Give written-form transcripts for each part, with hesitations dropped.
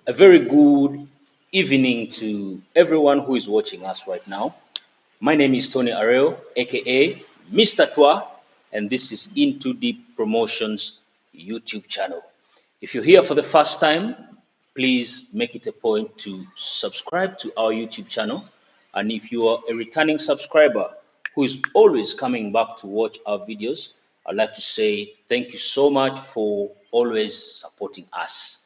A very good evening to everyone who is watching us right now. My name is Tony Areo, aka Mr. Twa, and this is Into Deep Promotions YouTube channel. If you're here for the first time, please make it a point to subscribe to our YouTube channel. And if you are a returning subscriber who is always coming back to watch our videos, I'd like to say thank you so much for always supporting us.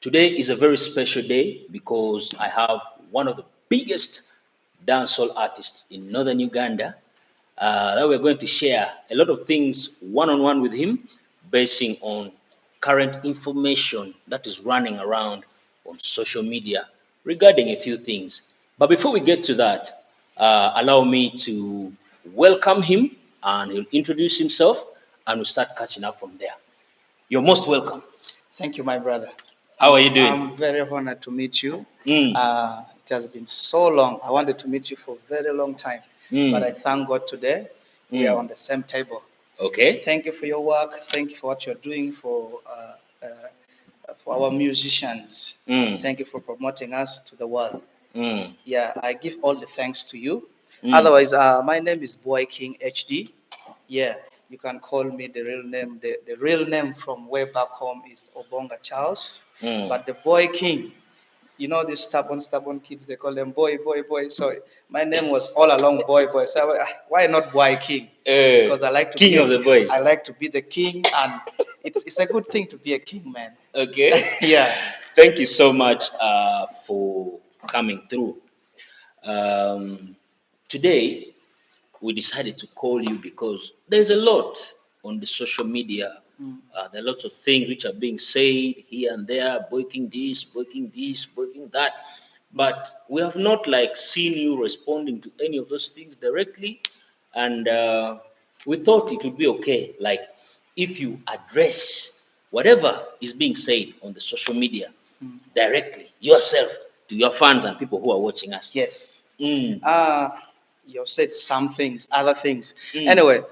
Today is a very special day because I have one of the biggest dancehall artists in northern Uganda that we're going to share a lot of things one-on-one with him, basing on current information that is running around on social media regarding a few things. But before we get to that, allow me to welcome him and he'll introduce himself and we'll start catching up from there. You're most welcome. Thank you, my brother. How are you doing? I'm very honored to meet you. Mm. It has been so long. I wanted to meet you for a very long time, but I thank God today we are on the same table. Okay. Thank you for your work. Thank you for what you're doing for our musicians. Thank you for promoting us to the world. Yeah, I give all the thanks to you. Otherwise, my name is BWOY King HD. Yeah, you can call me the real name. The real name from way back home is Obonga Charles. But the BWOY King, you know these stubborn kids, they call them boy, boy, boy. So my name was all along boy, boy. So why not BWOY King? Because I like to King be of the boys. I like to be the king, and it's a good thing to be a king, man. Okay. Yeah. Thank you so much for coming through. Today, we decided to call you because there's a lot on the social media. There are lots of things which are being said here and there, breaking this, breaking that. But we have not like seen you responding to any of those things directly. And we thought it would be okay, like if you address whatever is being said on the social media directly yourself to your fans and people who are watching us. Yes. Mm. You said some things, other things. Mm. Anyway,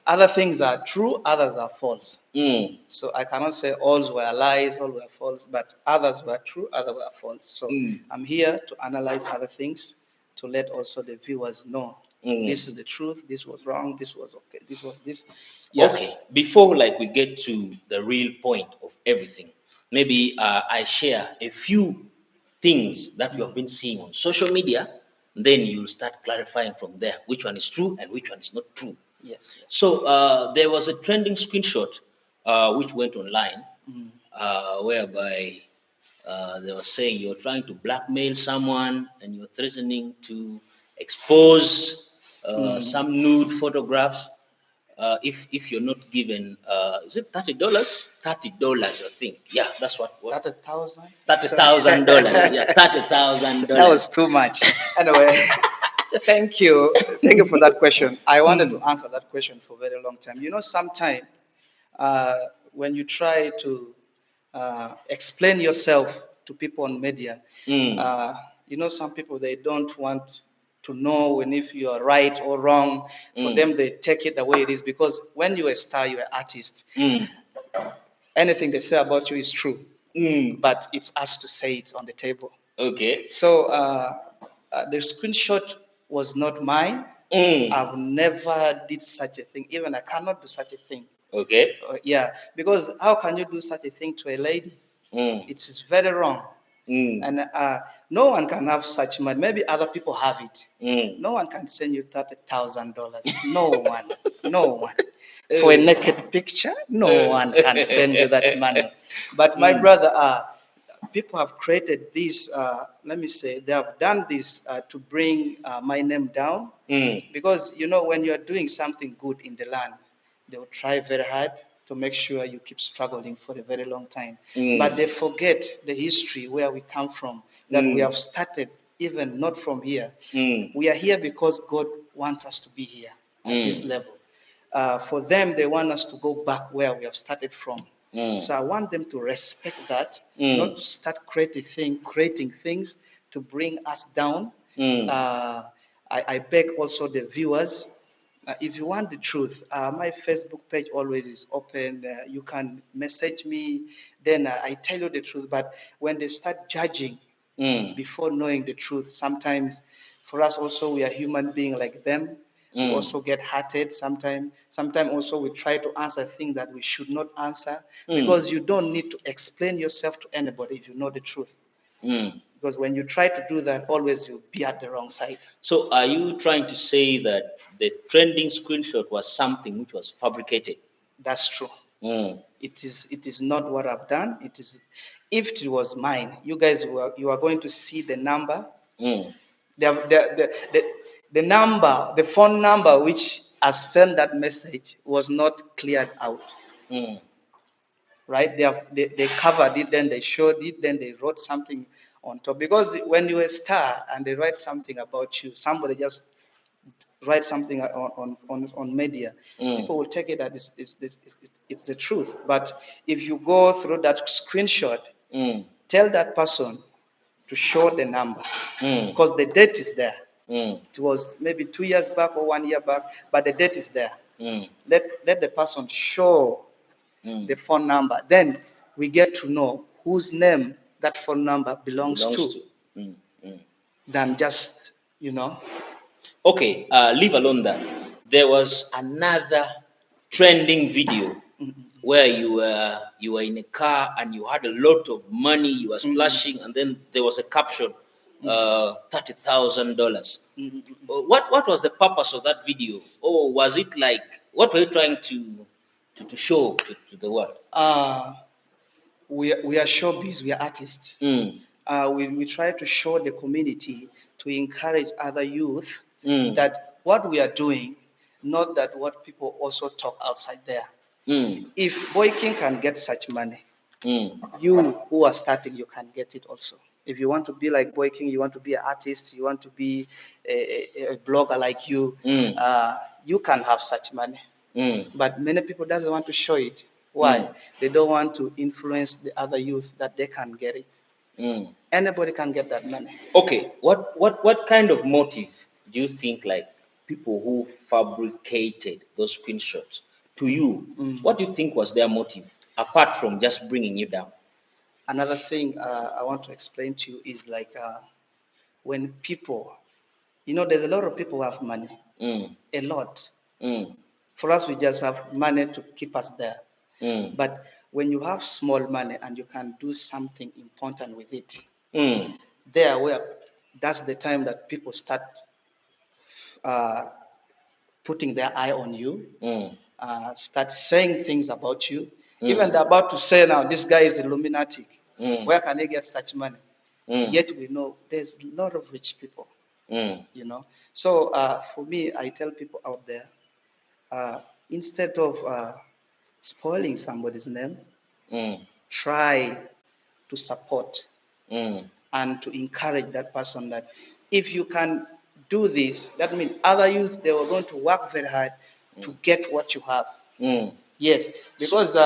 other things are true, others are false. Mm. So I cannot say all were lies, all were false, but others were true, others were false. So I'm here to analyze other things to let also the viewers know this is the truth, this was wrong, this was okay, this was this. Yeah. Okay, before like we get to the real point of everything, maybe I share a few things that you have been seeing on social media, then you'll start clarifying from there which one is true and which one is not true. Yes. So there was a trending screenshot which went online whereby they were saying you're trying to blackmail someone and you're threatening to expose some nude photographs if you're not given is it $30? $30, I think. Yeah, that's what 30,000. $30,000. Yeah, $30,000. That was too much. Anyway, thank you for that question. I wanted to answer that question for a very long time. You know, sometimes when you try to explain yourself to people on media, you know, some people they don't want to know when if you are right or wrong. For them, they take it the way it is because when you're a star, you're an artist. Anything they say about you is true, but it's us to say it on the table. Okay. So the screenshot was not mine. I've never did such a thing. Even I cannot do such a thing. Okay. Yeah, because how can you do such a thing to a lady? It's very wrong. And no one can have such money. Maybe other people have it. No one can send you $30,000. No one. No one. For a naked picture, no one can send you that money. But my brother, people have created this, let me say, they have done this to bring my name down. Because, you know, when you're doing something good in the land, they will try very hard to make sure you keep struggling for a very long time. But they forget the history where we come from, that we have started even not from here. We are here because God wants us to be here at this level. For them, they want us to go back where we have started from. So I want them to respect that, not to start creating things to bring us down. I beg also the viewers, If you want the truth, my Facebook page always is open. You can message me, then I tell you the truth. But when they start judging before knowing the truth, sometimes for us also, we are human beings like them. We also get hurted sometimes. Sometimes also we try to answer things that we should not answer because you don't need to explain yourself to anybody if you know the truth. Because when you try to do that, always you'll be at the wrong side. So are you trying to say that the trending screenshot was something which was fabricated? That's true. It is not what I've done. It is, if it was mine, you guys you are going to see the number. The number, the phone number which has sent that message was not cleared out. Right? They covered it, then they showed it, then they wrote something on top. Because when you're a star and they write something about you, somebody just write something on media, people will take it that it's the truth. But if you go through that screenshot, tell that person to show the number because the date is there. It was maybe 2 years back or 1 year back, but the date is there. Let the person show the phone number. Then we get to know whose name that phone number belongs to. Than just, Okay, leave alone that. There was another trending video where you were in a car and you had a lot of money, you were splashing, and then there was a caption, $30,000. What was the purpose of that video? Or was it like, what were you trying to show to the world? We are showbiz, we are artists. We try to show the community, to encourage other youth that what we are doing, not that what people also talk outside there. If BWOY KING can get such money, you who are starting, you can get it also. If you want to be like BWOY KING, you want to be an artist, you want to be a blogger like you, you can have such money. But many people doesn't want to show it. Why? They don't want to influence the other youth that they can get it. Anybody can get that money. Okay, what kind of motive do you think, like people who fabricated those screenshots, to you, what do you think was their motive apart from just bringing you down? Another thing I want to explain to you is like when people, there's a lot of people who have money, a lot. For us, we just have money to keep us there. But when you have small money and you can do something important with it, that's the time that people start putting their eye on you, start saying things about you. Even they're about to say now, this guy is Illuminati. Where can he get such money? Yet we know there's a lot of rich people. So for me, I tell people out there, instead of spoiling somebody's name, try to support and to encourage that person that if you can do this, that means other youth, they were going to work very hard to get what you have. Yes, because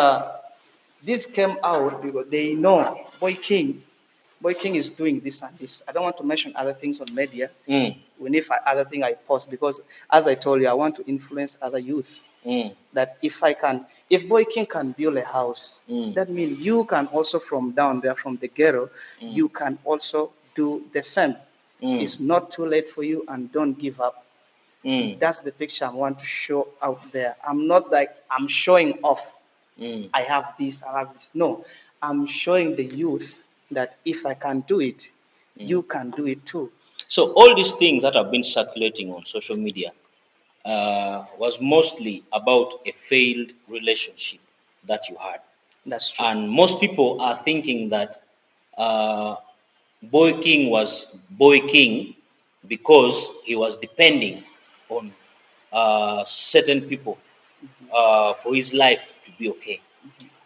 this came out because they know BWOY KING is doing this and this. I don't want to mention other things on media. We need other things I post because, as I told you, I want to influence other youth. That if BWOY KING can build a house, that means you can also from down there, from the ghetto, you can also do the same. It's not too late for you, and don't give up. That's the picture I want to show out there. I'm not like I'm showing off. I have this, I have this. No, I'm showing the youth that if I can do it, you can do it too. So all these things that have been circulating on social media was mostly about a failed relationship that you had. That's true. And most people are thinking that BWOY KING was BWOY KING because he was depending on certain people for his life to be okay.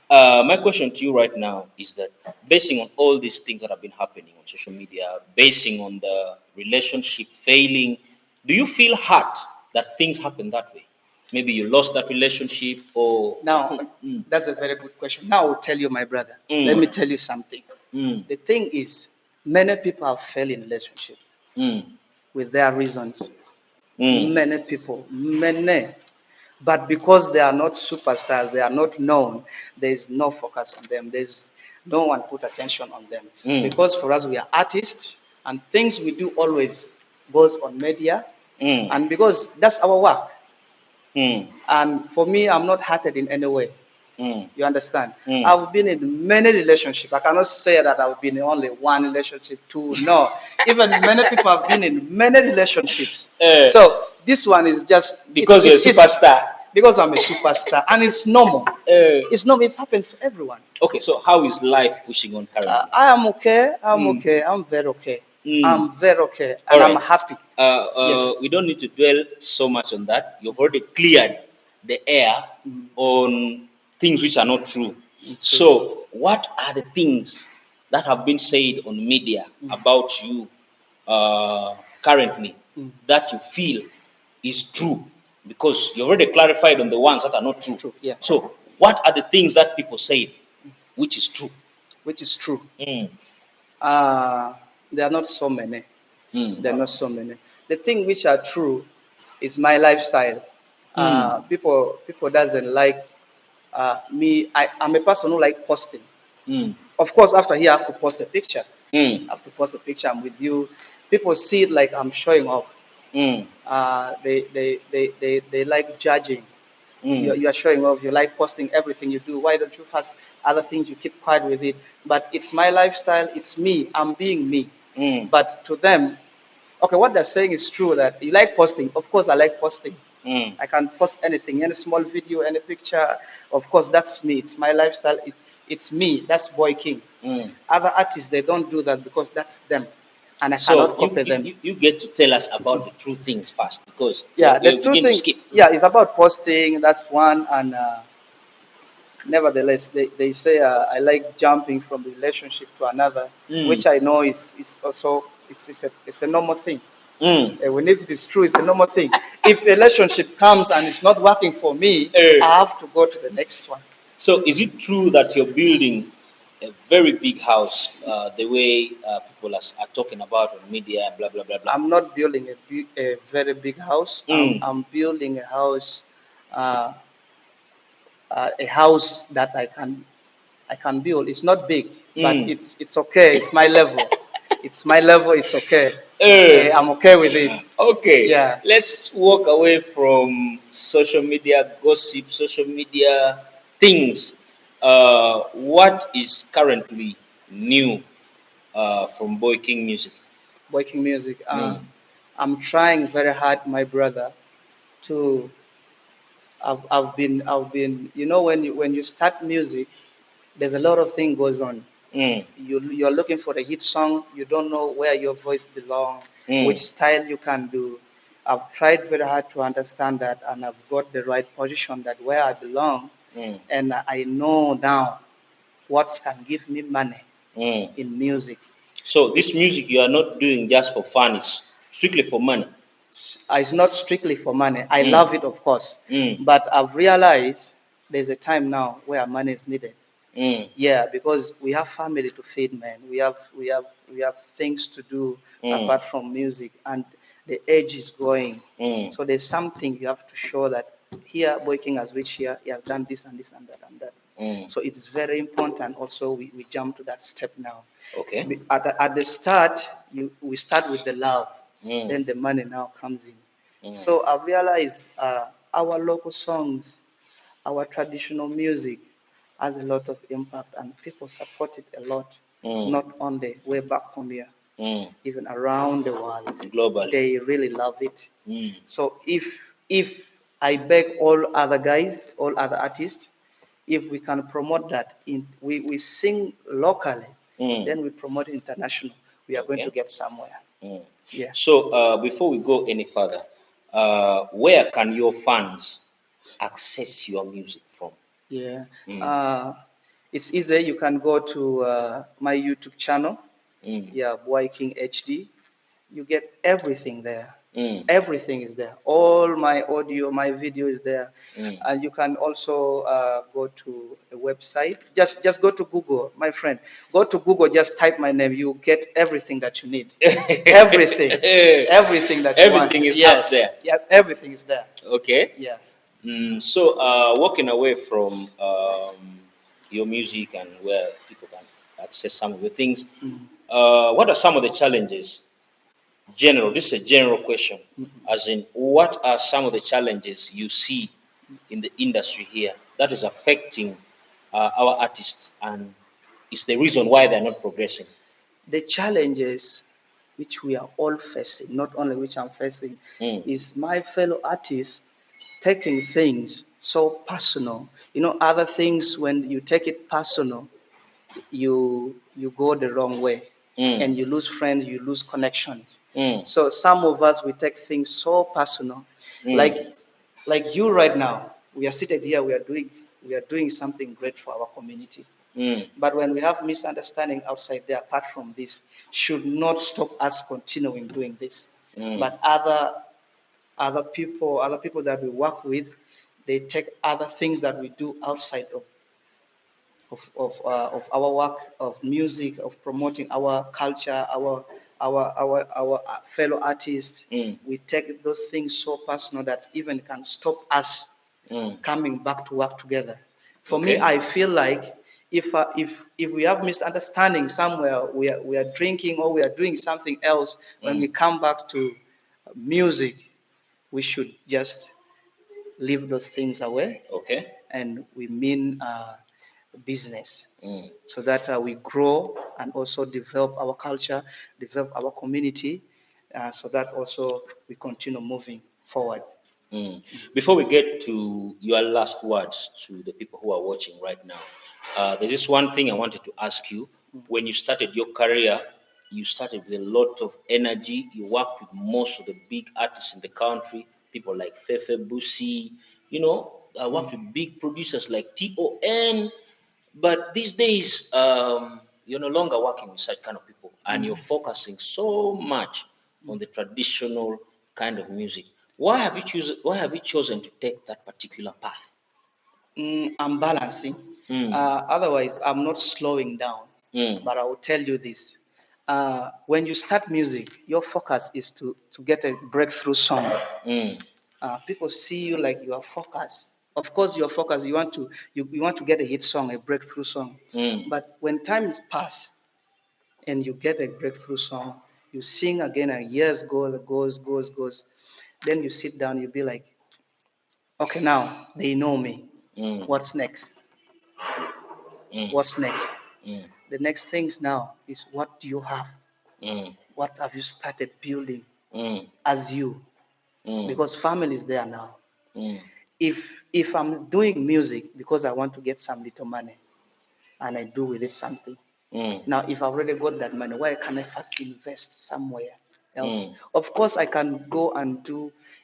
My question to you right now is that, basing on all these things that have been happening on social media, basing on the relationship failing, do you feel hurt that things happen that way? Maybe you lost that relationship, or now that's a very good question. Now I'll tell you, my brother. Let me tell you something. The thing is, many people have failed in relationships with their reasons. Many people, many. But because they are not superstars, they are not known, there is no focus on them. There's no one put attention on them. Because for us, we are artists, and things we do always goes on media, and because that's our work. And for me, I'm not hurted in any way. You understand? I've been in many relationships. I cannot say that I've been in only one relationship, two. No. Even many people have been in many relationships. So this one is just because you're a superstar. Because I'm a superstar, and it's normal. It's normal. It happens to everyone. Okay, so how is life pushing on currently? I am okay. I'm okay. I'm very okay. I'm very okay, and I'm happy. Yes. We don't need to dwell so much on that. You've already cleared the air on things which are not true. So, what are the things that have been said on media about you currently that you feel is true? Because you already clarified on the ones that are not true. Yeah. So, what are the things that people say which is true? Which is true? There are not so many. There are not so many. The thing which are true is my lifestyle. People doesn't like me. I'm a person who like posting. Of course, after here, I have to post a picture. I have to post a picture. I'm with you. People see it like I'm showing off. They like judging. You are showing off. You like posting everything you do. Why don't you first other things you keep quiet with it? But it's my lifestyle. It's me. I'm being me. But to them, okay, what they're saying is true, that you like posting. Of course, I like posting. I can post anything, any small video, any picture. Of course, that's me. It's my lifestyle. It's me. That's BWOY KING. Other artists, they don't do that because that's them. And I cannot copy them. You get to tell us about the true things first, because the true things, it's about posting. That's one, and nevertheless, they say I like jumping from relationship to another, which I know is also it's a normal thing. When if it is true, it's a normal thing. If a relationship comes and it's not working for me, I have to go to the next one. So is it true that you're building a very big house, the way people are talking about on media, blah, blah, blah, blah? I'm not building a very big house. I'm building a house that I can build. It's not big, but it's okay. It's my level. It's my level. It's okay. I'm okay with it. Okay. Yeah. Let's walk away from social media gossip, social media things. What is currently new from BWOY KING music? BWOY KING music. I'm trying very hard, my brother, to. I've been. You know, when you start music, there's a lot of things goes on. You're looking for a hit song. You don't know where your voice belongs, which style you can do. I've tried very hard to understand that, and I've got the right position that where I belong, and I know now what can give me money in music. So this music you are not doing just for fun; it's strictly for money. It's not strictly for money. I love it, of course, but I've realized there's a time now where money is needed. Yeah, because we have family to feed, man. We have things to do apart from music, and the age is going. So there's something you have to show that here BWOY KING has reached here. He has done this and this and that and that. So it's very important. Also, we jump to that step now. Okay. At the start, we start with the love, then the money now comes in. So I realized our local songs, our traditional music has a lot of impact, and people support it a lot, not only way back home here, even around the world. Globally. They really love it. So if I beg all other guys, all other artists, if we can promote that, we sing locally, then we promote international, we are going to get somewhere. Yeah. So before we go any further, where can your fans access your music from? Yeah. It's easy. You can go to my YouTube channel. Yeah, BWOY KING HD. You get everything there. Everything is there. All my audio, my video is there. And you can also go to a website. Just go to Google, my friend. Go to Google, just type my name. You get everything that you need. Everything. Everything that you want. Everything is Yes. up there. Yeah, everything is there. Okay. Yeah. So, walking away from your music and where people can access some of the things, what are some of the challenges? This is a general question, as in, what are some of the challenges you see in the industry here that is affecting our artists, and is the reason why they're not progressing? The challenges which we are all facing, not only which I'm facing, is my fellow artists taking things so personal. You know, other things, when you take it personal, you go the wrong way, and you lose friends, you lose connections. So some of us, we take things so personal, like you right now. We are seated here, we are doing something great for our community. But when we have misunderstanding outside there, apart from this, should not stop us continuing doing this. But other people that we work with, they take other things that we do outside of our work of music, of promoting our culture, our fellow artists. We take those things so personal that even can stop us coming back to work together. For me, I feel like if we have misunderstanding somewhere, we are drinking or we are doing something else. When we come back to music, we should just leave those things away. Okay. And we mean business, so that we grow and also develop our culture, develop our community, so that also we continue moving forward. Before we get to your last words to the people who are watching right now, there's this one thing I wanted to ask you. When you started your career, you started with a lot of energy. You worked with most of the big artists in the country, people like Fefe Busi, I worked with big producers like TON. But these days, you're no longer working with such kind of people, and you're focusing so much on the traditional kind of music. Why have you chosen to take that particular path? I'm balancing. Otherwise, I'm not slowing down. But I will tell you this. When you start music, your focus is to get a breakthrough song. People see you like you are focused. Of course, you're focused. You want to get a hit song, a breakthrough song. But when time is passed and you get a breakthrough song, you sing again, and years goes. Then you sit down, you be like, okay, now they know me. What's next? What's next? The next things now is, what do you have? What have you started building as you? Because family is there now. If I'm doing music because I want to get some little money, and I do with it something. Now, if I already got that money, why can't I first invest somewhere else? Of course, I can go and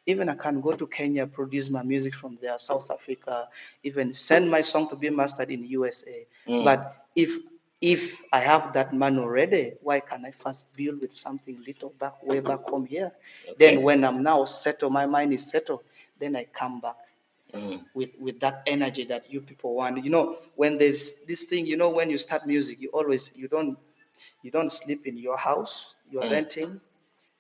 I can go to Kenya, produce my music from there, South Africa, even send my song to be mastered in USA. But if I have that money already, why can't I first build with something little way back home here? Okay. Then when I'm now settled, my mind is settled, then I come back with that energy that you people want. When there's this thing, when you start music, you don't sleep in your house. You are renting.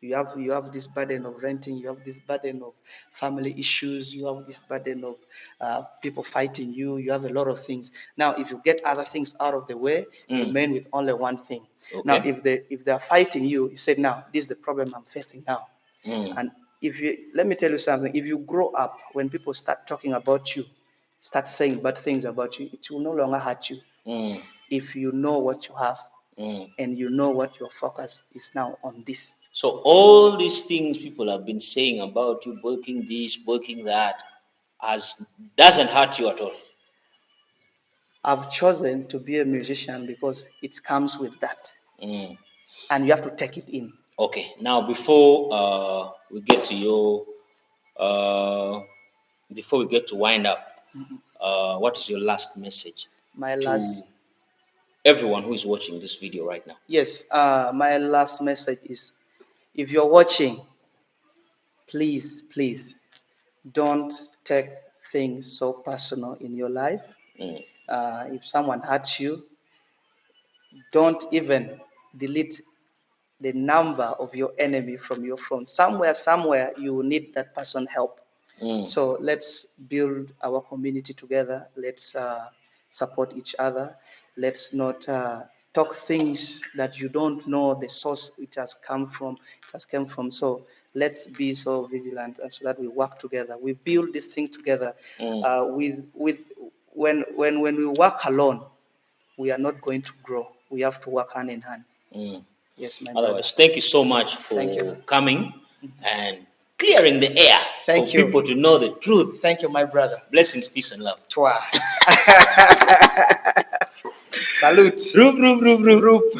You have this burden of renting. You have this burden of family issues. You have this burden of people fighting you. You have a lot of things. Now, if you get other things out of the way, you remain with only one thing. Okay. Now, if they're fighting you, you say, now this is the problem I'm facing now. And let me tell you something. If you grow up, when people start talking about you, start saying bad things about you, it will no longer hurt you. If you know what you have, and you know what your focus is now on this. So all these things people have been saying about you, working this, working that, doesn't hurt you at all. I've chosen to be a musician because it comes with that. And you have to take it in. Okay. Now, before we get to before we get to wind up, what is your last message to everyone who is watching this video right now? Yes, my last message is, if you're watching, please, please, don't take things so personal in your life. If someone hurts you, don't even delete the number of your enemy from your phone. Somewhere, you will need that person help. So let's build our community together. Let's support each other. Let's not talk things that you don't know the source it has come from. So let's be so vigilant, and so that we work together. We build this thing together. When we work alone, we are not going to grow. We have to work hand in hand. Yes, my brother. Otherwise, thank you so much for coming and clearing the air for people to know the truth. Thank you, my brother. Blessings, peace, and love. Twa. Salute. Group.